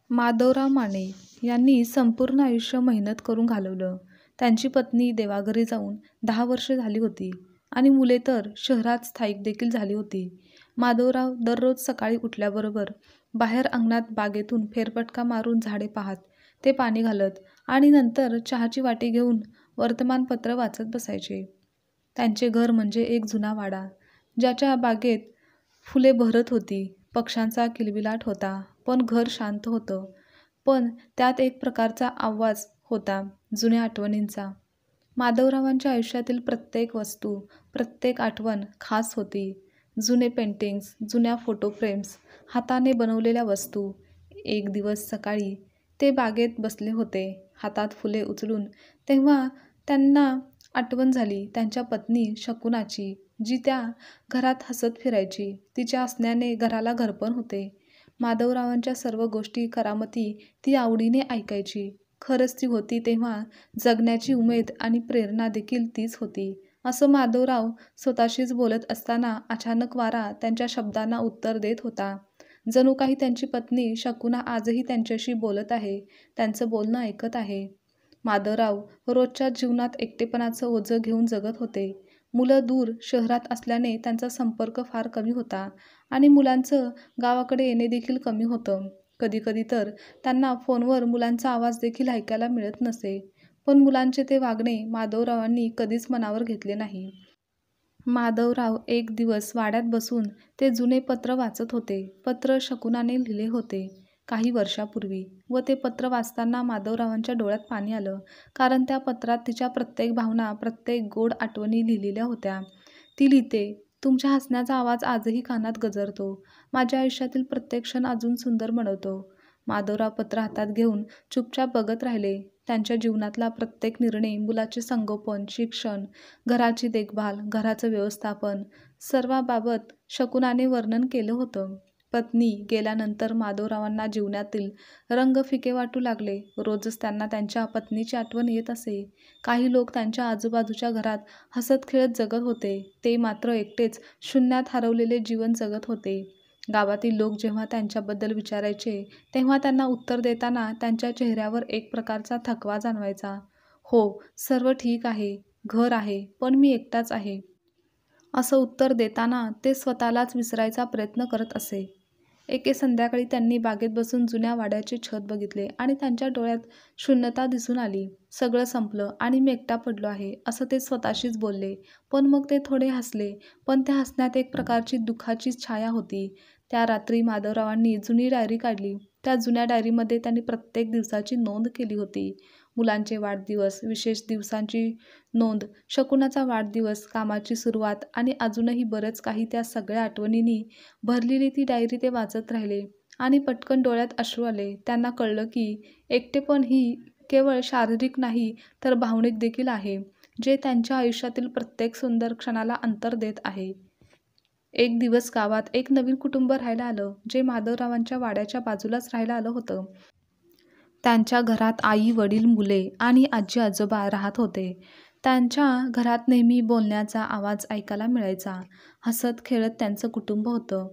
माधवराव माने यांनी संपूर्ण आयुष्य मेहनत करून घालवलं. त्यांची पत्नी देवाघरी जाऊन 10 वर्षे झाली होती आणि मुले तर शहरात स्थायिक देखील झाली होती. माधवराव दररोज सकाळी उठल्याबरोबर बाहेर अंगणात बागेतून फेरफटका मारून झाडे पाहत, ते पाणी घालत आणि नंतर चहाची वाटी घेऊन वर्तमानपत्र वाचत बसायचे. त्यांचे घर म्हणजे एक जुना वाडा, ज्याच्या बागेत फुले बहरत होती, पक्ष्यांचा किलबिलाट होता, पण घर शांत होतं. पण त्यात एक प्रकारचा आवाज होता, जुन्या आठवणींचा. माधवरावांच्या आयुष्यातील प्रत्येक वस्तू, प्रत्येक आठवण खास होती. जुने पेंटिंग्स, जुन्या फोटो फ्रेम्स, हाताने बनवलेल्या वस्तू. एक दिवस सकाळी ते बागेत बसले होते, हातात फुले उचलून, तेव्हा त्यांना आठवण झाली त्यांच्या पत्नी शकुनाची, जी त्या घरात हसत फिरायची. तिच्या हसण्याने घराला घरपण होते. माधवरावांच्या सर्व गोष्टी, करामती ती आवडीने ऐकायची. खरंच ती होती तेव्हा जगण्याची उमेद आणि प्रेरणा देखील तीच होती, असं माधवराव स्वतःशीच बोलत असताना अचानक वारा त्यांच्या शब्दांना उत्तर देत होता. जणू काही त्यांची पत्नी शकुना आजही त्यांच्याशी बोलत आहे, त्यांचं बोलणं ऐकत आहे. माधवराव रोजच्या जीवनात एकटेपणाचं ओझं घेऊन जगत होते. मुलं दूर शहरात असल्याने त्यांचा संपर्क फार कमी होता आणि मुलांचं गावाकडे येणे देखील कमी होतं. कधीकधी तर त्यांना फोनवर मुलांचा आवाज देखील ऐकायला मिळत नसे. पण मुलांचे ते वागणे माधवरावांनी कधीच मनावर घेतले नाही. माधवराव एक दिवस वाड्यात बसून ते जुने पत्र वाचत होते. पत्र शकुनाने लिहिले होते काही वर्षापूर्वी, व ते पत्र वाचताना माधवरावांच्या डोळ्यात पाणी आलं. कारण त्या पत्रात तिच्या प्रत्येक भावना, प्रत्येक गोड आठवणी लिहिलेल्या होत्या. ती लिहिते, तुमच्या हसण्याचा आवाज आजही कानात गजरतो, माझ्या आयुष्यातील प्रत्येक क्षण अजून सुंदर बनवतो. माधवराव पत्र हातात घेऊन चुपचाप बघत राहिले. त्यांच्या जीवनातला प्रत्येक निर्णय, मुलाचे संगोपन, शिक्षण, घराची देखभाल, घराचं व्यवस्थापन, सर्वाबाबत शकुनाने वर्णन केलं होतं. पत्नी गेल्यानंतर माधवरावांना जीवनातील रंग फिके वाटू लागले. रोजच त्यांना त्यांच्या पत्नीची आठवण येत असे. काही लोक त्यांच्या आजूबाजूच्या घरात हसत खेळत जगत होते, ते मात्र एकटेच शून्यात हरवलेले जीवन जगत होते. गावातील लोक जेव्हा त्यांच्याबद्दल विचारायचे, तेव्हा त्यांना उत्तर देताना त्यांच्या चेहऱ्यावर एक प्रकारचा थकवा जाणवायचा. हो, सर्व ठीक आहे, घर आहे, पण मी एकटाच आहे, असं उत्तर देताना ते स्वतःलाच विसरायचा प्रयत्न करत असे. एके संध्याकाळी त्यांनी बागेत बसून जुन्या वाड्याचे छत बघितले आणि त्यांच्या डोळ्यात शून्यता दिसून आली. सगळं संपलं आणि मी एकटा पडलो आहे, असं ते स्वतःशीच बोलले. पण मग ते थोडे हसले, पण त्या हसण्यात एक प्रकारची दुःखाची छाया होती. त्या रात्री माधवरावांनी जुनी डायरी काढली. त्या जुन्या डायरीमध्ये त्यांनी प्रत्येक दिवसाची नोंद केली होती. मुलांचे वाढदिवस, विशेष दिवसांची नोंद, शकुनाचा वाढदिवस, कामाची सुरुवात आणि अजूनही बरंच काही. त्या सगळ्या आठवणींनी भरलेली ती डायरी ते वाचत राहिले आणि पटकन डोळ्यात अश्रू आले. त्यांना कळलं की एकटेपण ही केवळ शारीरिक नाही तर भावनिक देखील आहे, जे त्यांच्या आयुष्यातील प्रत्येक सुंदर क्षणाला अंतर देत आहे. एक दिवस गावात एक नवीन कुटुंब राहायला आलं, जे माधवरावांच्या वाड्याच्या बाजूलाच राहायला आलं होतं. त्यांच्या घरात आई, वडील, मुले आणि आजी आजोबा राहत होते. त्यांच्या घरात नेहमी बोलण्याचा आवाज ऐकायला मिळायचा. हसत खेळत त्यांचं कुटुंब होतं.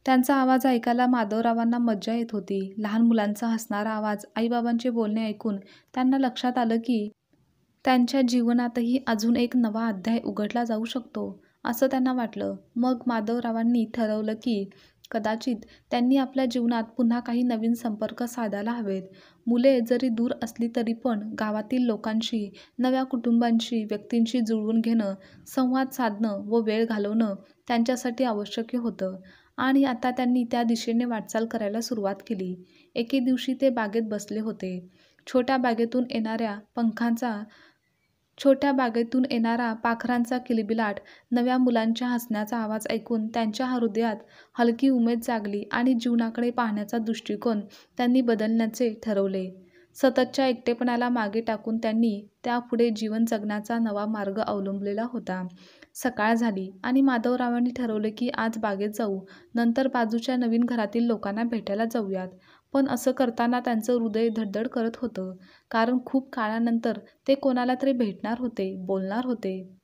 त्यांचा आवाज ऐकायला माधवरावांना मज्जा येत होती. लहान मुलांचा हसणारा आवाज, आईबाबांचे बोलणे ऐकून त्यांना लक्षात आलं की त्यांच्या जीवनातही अजून एक नवा अध्याय उघडला जाऊ शकतो, असं त्यांना वाटलं. मग माधवरावांनी ठरवलं की कदाचित त्यांनी आपल्या जीवनात पुन्हा काही नवीन संपर्क साधायला हवेत. मुले जरी दूर असली तरी पण गावातील लोकांशी, नव्या कुटुंबांशी, व्यक्तींशी जुळवून घेणं, संवाद साधणं व वेळ घालवणं त्यांच्यासाठी आवश्यक होतं. आणि आता त्यांनी त्या दिशेने वाटचाल करायला सुरुवात केली. एके दिवशी ते बागेत बसले होते. छोट्या बागेतून येणारा पाखरांचा किलबिलाट, नव्या मुलांच्या हसण्याचा आवाज ऐकून त्यांच्या हृदयात हलकी उमेद जागली आणि जीवनाकडे पाहण्याचा दृष्टिकोन त्यांनी बदलण्याचे ठरवले. सततच्या एकटेपणाला मागे टाकून त्यांनी त्यापुढे जीवन जगण्याचा नवा मार्ग अवलंबलेला होता. सकाळ झाली आणि माधवरावांनी ठरवले की आज बागेत जाऊ, नंतर बाजूच्या नवीन घरातील लोकांना भेटायला जाऊयात. पण असं करताना त्यांचं हृदय धडधड करत होतं, कारण खूप काळानंतर ते कोणाला तरी भेटणार होते, बोलणार होते.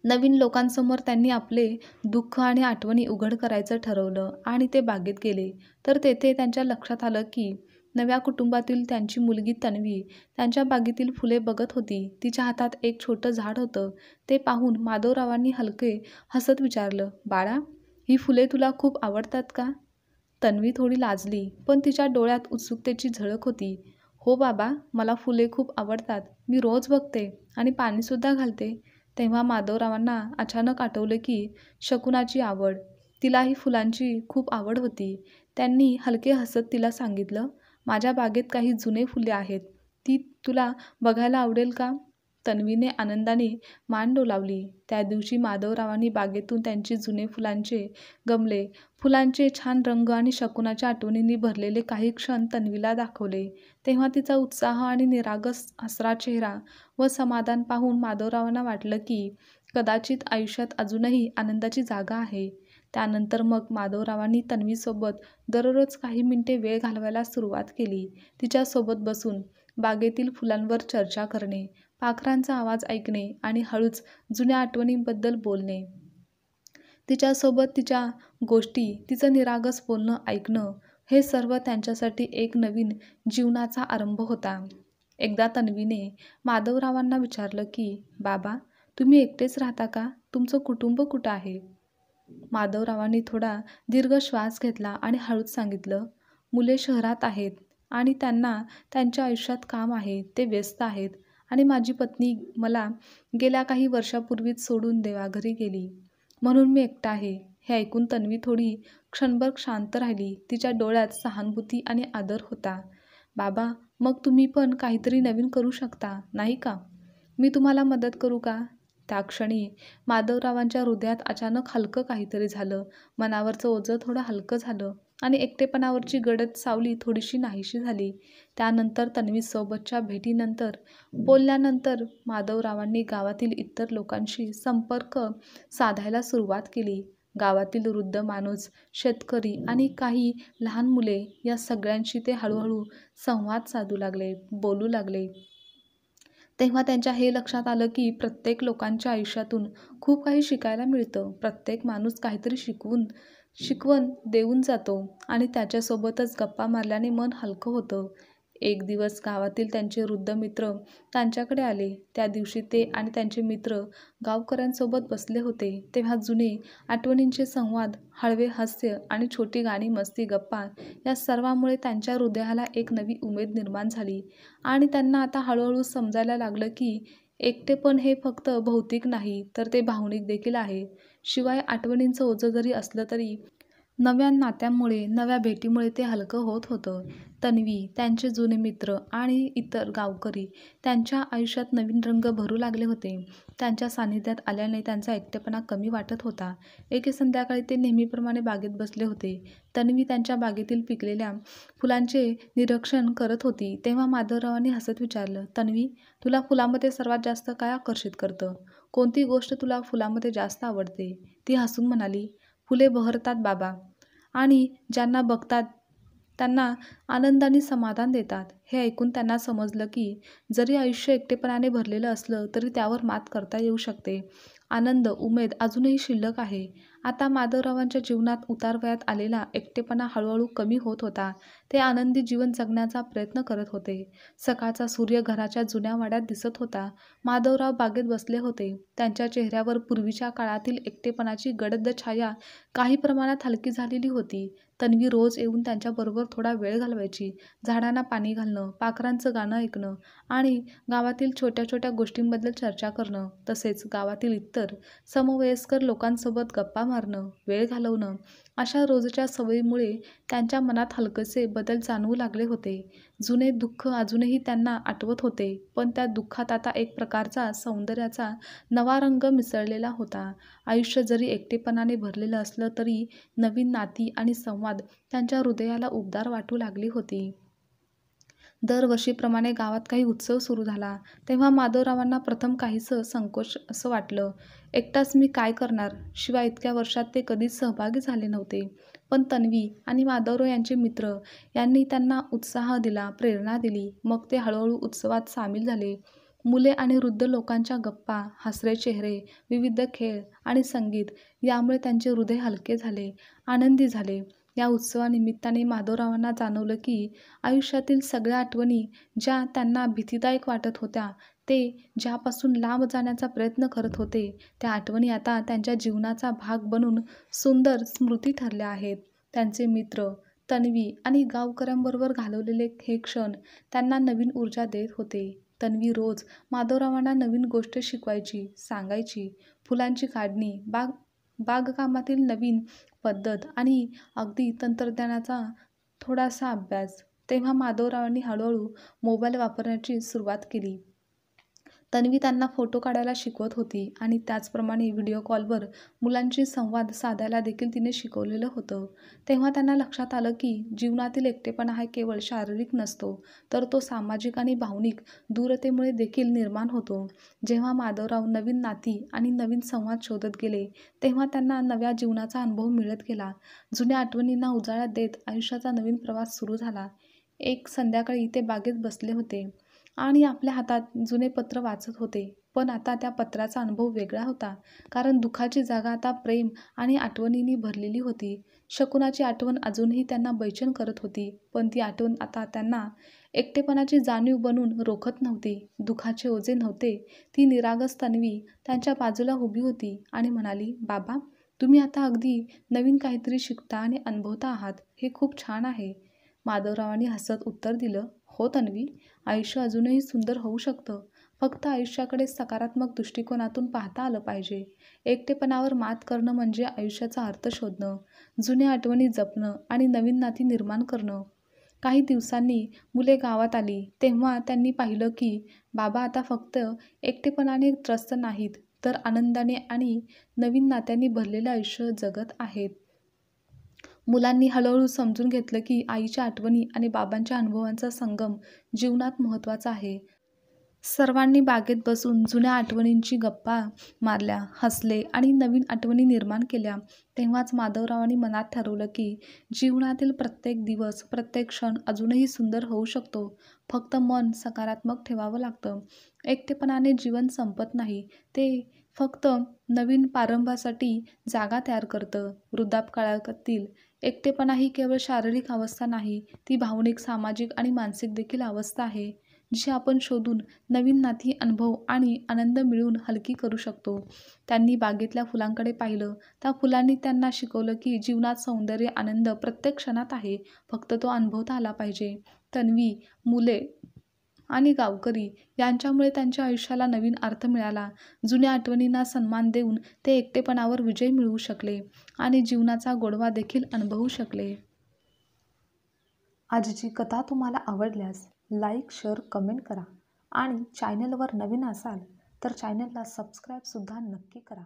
नवीन लोकांसमोर त्यांनी आपले दुःख आणि आठवणी उघड करायचं ठरवलं आणि ते बागेत गेले. तर तेथे त्यांच्या लक्षात आलं की नव्या कुटुंबातील त्यांची मुलगी तन्वी त्यांच्या बागेतील फुले बघत होती. तिच्या हातात एक छोटं झाड होतं. ते पाहून माधवरावांनी हलके हसत विचारलं, "बाळा, ही फुले तुला खूप आवडतात का?" तन्वी थोडी लाजली, पण तिच्या डोळ्यात उत्सुकतेची झळक होती. "हो बाबा, मला फुले खूप आवडतात. मी रोज बघते आणि पाणीसुद्धा घालते." तेव्हा माधवरावांना अचानक आठवलं की शकुनाची आवड. तिलाही फुलांची खूप आवड होती. त्यांनी हलके हसत तिला सांगितलं, "माझ्या बागेत काही जुने फुले आहेत. ती तुला बघायला आवडेल का?" तन्वीने आनंदाने मान डोलावली. त्या दिवशी माधवरावांनी बागेतून त्यांची जुने फुलांचे गमले, फुलांचे छान रंग आणि शकुनाच्या आठवणींनी भरलेले काही क्षण तन्वीला दाखवले. तेव्हा तिचा उत्साह आणि निरागस हसरा चेहरा व समाधान पाहून माधवरावांना वाटलं की कदाचित आयुष्यात अजूनही आनंदाची जागा आहे. त्यानंतर मग माधवरावांनी तन्वीसोबत दररोज काही मिनिटे वेळ घालवायला सुरुवात केली. तिच्यासोबत बसून बागेतील फुलांवर चर्चा करणे, पाखरांचा आवाज ऐकणे आणि हळूच जुन्या आठवणींबद्दल बोलणे. तिच्यासोबत तिच्या गोष्टी, तिचं निरागस बोलणं ऐकणं, हे सर्व त्यांच्यासाठी एक नवीन जीवनाचा आरंभ होता. एकदा तन्वीने माधवरावांना विचारलं की, "बाबा, तुम्ही एकटेच राहता का? तुमचं कुटुंब कुठं आहे?" माधवरावांनी थोडा दीर्घ श्वास घेतला आणि हळूच सांगितलं, "मुले शहरात आहेत आणि त्यांना त्यांच्या आयुष्यात काम आहे. ते व्यस्त आहेत आणि माझी पत्नी मला गेल्या काही वर्षापूर्वीच सोडून देवाघरी गेली. म्हणून मी एकटा आहे." हे ऐकून तन्वी थोडी क्षणभर शांत राहिली. तिच्या डोळ्यात सहानुभूती आणि आदर होता. "बाबा, मग तुम्ही पण काहीतरी नवीन करू शकता, नाही का? मी तुम्हाला मदत करू का?" त्या क्षणी माधवरावांच्या हृदयात अचानक हलकं काहीतरी झालं. मनावरचं ओझं थोडं हलकं झालं आणि एकटेपणावरची गडद सावली थोडीशी नाहीशी झाली. त्यानंतर तन्वीसोबतच्या भेटीनंतर, बोलल्यानंतर माधवरावांनी गावातील इतर लोकांशी संपर्क साधायला सुरुवात केली. गावातील वृद्ध माणूस, शेतकरी आणि काही लहान मुले या सगळ्यांशी ते हळूहळू संवाद साधू लागले, बोलू लागले. तेव्हा त्यांच्या हे लक्षात आलं की प्रत्येक लोकांच्या आयुष्यातून खूप काही शिकायला मिळतं. प्रत्येक माणूस काहीतरी शिकवण देऊन जातो आणि त्याच्यासोबतच गप्पा मारल्याने मन हलकं होतं. एक दिवस गावातील त्यांचे वृद्ध मित्र त्यांच्याकडे आले. त्या दिवशी ते आणि त्यांचे मित्र गावकऱ्यांसोबत बसले होते. तेव्हा जुने आठवणींचे संवाद, हळवे हास्य आणि छोटी गाणी, मस्ती, गप्पा या सर्वांमुळे त्यांच्या हृदयाला एक नवी उमेद निर्माण झाली आणि त्यांना आता हळूहळू समजायला लागलं की एकटेपण हे फक्त भौतिक नाही, तर ते भावनिक देखील आहे. शिवाय आठवणींचं ओझं जरी असलं तरी नव्या नात्यांमुळे, नव्या भेटीमुळे ते हलकं होत होतं. तन्वी, त्यांचे जुने मित्र आणि इतर गावकरी त्यांच्या आयुष्यात नवीन रंग भरू लागले होते. त्यांच्या सानिध्यात आल्याने त्यांचा एकटेपणा कमी वाटत होता. एके संध्याकाळी ते नेहमीप्रमाणे बागेत बसले होते. तन्वी त्यांच्या बागेतील पिकलेल्या फुलांचे निरीक्षण करत होती. तेव्हा माधवरावांनी हसत विचारलं, "तन्वी, तुला फुलांमध्ये सर्वात जास्त काय आकर्षित करतं? कोणती गोष्ट तुला फुलांमध्ये जास्त आवडते?" ती हसून म्हणाली, "फुले बहरतात बाबा आणि ज्यांना बघतात त्यांना आनंद आणि समाधान देतात." हे ऐकून त्यांना समजलं की जरी आयुष्य एकटेपणाने भरलेलं असलं तरी त्यावर मात करता येऊ शकते. आनंद, उमेद अजूनही शिल्लक आहे. आता माधवरावांच्या जीवनात उतारवयात आलेला एकटेपणा हळूहळू कमी होत होता. ते आनंदी जीवन जगण्याचा प्रयत्न करत होते. सकाळचा सूर्य घराच्या जुन्या वाड्यात दिसत होता. माधवराव बागेत बसले होते. त्यांच्या चेहऱ्यावर पूर्वीच्या काळातील एकटेपणाची गडद छाया काही प्रमाणात हलकी झालेली होती. तन्वी रोज येऊन त्यांच्याबरोबर थोडा वेळ घालवायची. झाडांना पाणी घालणं, पाखरांचं गाणं ऐकणं आणि गावातील छोट्या छोट्या गोष्टींबद्दल चर्चा करणं, तसेच गावातील इतर समवयस्कर लोकांसोबत गप्पा मारणं, वेळ घालवणं, अशा रोजच्या सवयीमुळे त्यांच्या मनात हलकेसे बदल जाणवू लागले होते. जुने दुःख अजूनही त्यांना आठवत होते, पण त्या दुःखात आता एक प्रकारचा सौंदर्याचा नवा रंग मिसळलेला होता. आयुष्य जरी एकटेपणाने भरलेलं असलं तरी नवीन नाती आणि संवाद त्यांच्या हृदयाला उबदार वाटू लागली होती. दरवर्षीप्रमाणे गावात काही उत्सव सुरू झाला. तेव्हा माधवरावांना प्रथम काहीसं संकोच असं वाटलं. एकटाच मी काय करणार? शिवाय इतक्या वर्षात ते कधीच सहभागी झाले नव्हते. पण तन्वी आणि माधवराव यांचे मित्र यांनी त्यांना उत्साह दिला, प्रेरणा दिली. मग ते हळूहळू उत्सवात सामील झाले. मुले आणि वृद्ध लोकांच्या गप्पा, हसरे चेहरे, विविध खेळ आणि संगीत यामुळे त्यांचे हृदय हलके झाले, आनंदी झाले. या उत्सवानिमित्ताने माधवरावांना जाणवलं की आयुष्यातील सगळ्या आठवणी ज्या त्यांना भीतीदायक वाटत होत्या, ते ज्यापासून लांब जाण्याचा प्रयत्न करत होते, त्या आठवणी आता त्यांच्या जीवनाचा भाग बनून सुंदर स्मृती ठरल्या आहेत. त्यांचे मित्र, तन्वी आणि गावकऱ्यांबरोबर घालवलेले हे क्षण त्यांना नवीन ऊर्जा देत होते. तन्वी रोज माधवरावांना नवीन गोष्ट शिकवायची, सांगायची. फुलांची काढणी, बागकामातील नवीन पद्धत आणि अगदी तंत्रज्ञानाचा थोडासा अभ्यास. तेव्हा माधवरावांनी हळूहळू मोबाईल वापरण्याची सुरुवात केली. तन्वी त्यांना फोटो काढायला शिकवत होती आणि त्याचप्रमाणे व्हिडिओ कॉलवर मुलांशी संवाद साधायला देखील तिने शिकवलेलं होतं. तेव्हा त्यांना लक्षात आलं की जीवनातील एकटेपणा हा केवळ शारीरिक नसतो, तर तो सामाजिक आणि भावनिक दूरतेमुळे देखील निर्माण होतो. जेव्हा माधवराव नवीन नाती आणि नवीन संवाद शोधत गेले, तेव्हा त्यांना नव्या जीवनाचा अनुभव मिळत गेला. जुन्या आठवणींना उजाळा देत आयुष्याचा नवीन प्रवास सुरू झाला. एक संध्याकाळी ते बागेत बसले होते आणि आपल्या हातात जुने पत्र वाचत होते. पण आता त्या पत्राचा अनुभव वेगळा होता, कारण दुःखाची जागा आता प्रेम आणि आठवणींनी भरलेली होती. शकुनाची आठवण अजूनही त्यांना बेचैन करत होती, पण ती आठवण आता त्यांना एकटेपणाची जाणीव बनून रोखत नव्हती. दुःखाचे ओझे नव्हते. ती निरागस तन्वी त्यांच्या बाजूला उभी होती आणि म्हणाली, "बाबा, तुम्ही आता अगदी नवीन काहीतरी शिकता आणि अनुभवता आहात. हे खूप छान आहे." माधवरावांनी हसत उत्तर दिलं, "हो तन्वी, आयुष्य अजूनही सुंदर होऊ शकतं. फक्त आयुष्याकडे सकारात्मक दृष्टिकोनातून पाहता आलं पाहिजे. एकटेपणावर मात करणं म्हणजे आयुष्याचा अर्थ शोधणं, जुन्या आठवणी जपणं आणि नवीन नाती निर्माण करणं." काही दिवसांनी मुले गावात आली, तेव्हा त्यांनी पाहिलं की बाबा आता फक्त एकटेपणाने त्रस्त नाहीत, तर आनंदाने आणि नवीन नात्यांनी भरलेलं आयुष्य जगत आहेत. मुलांनी हळूहळू समजून घेतलं की आईच्या आठवणी आणि बाबांच्या अनुभवांचा संगम जीवनात महत्त्वाचा आहे. सर्वांनी बागेत बसून जुन्या आठवणींची गप्पा मारल्या, हसले आणि नवीन आठवणी निर्माण केल्या. तेव्हाच माधवरावांनी मनात ठरवलं की जीवनातील प्रत्येक दिवस, प्रत्येक क्षण अजूनही सुंदर होऊ शकतो. फक्त मन सकारात्मक ठेवावं लागतं. एकटेपणाने जीवन संपत नाही, ते फक्त नवीन प्रारंभासाठी जागा तयार करतं. वृद्धापकाळातील एकटेपणा ही केवळ शारीरिक अवस्था नाही, ती भावनिक, सामाजिक आणि मानसिक देखील अवस्था आहे, जी आपण शोधून नवीन नाती, अनुभव आणि आनंद मिळवून हलकी करू शकतो. त्यांनी बागेतल्या फुलांकडे पाहिलं. त्या फुलांनी त्यांना शिकवलं की जीवनात सौंदर्य, आनंद प्रत्येक क्षणात आहे, फक्त तो अनुभवता आला पाहिजे. तन्वी, मुले आणि गावकरी यांच्यामुळे त्यांच्या आयुष्याला नवीन अर्थ मिळाला. जुन्या आठवणींना सन्मान देऊन ते एकटेपणावर विजय मिळवू शकले आणि जीवनाचा गोडवा देखील अनुभवू शकले. आजची कथा तुम्हाला आवडल्यास लाईक, शेअर, कमेंट करा आणि चॅनलवर नवीन असाल तर चॅनलला सबस्क्राईबसुद्धा नक्की करा.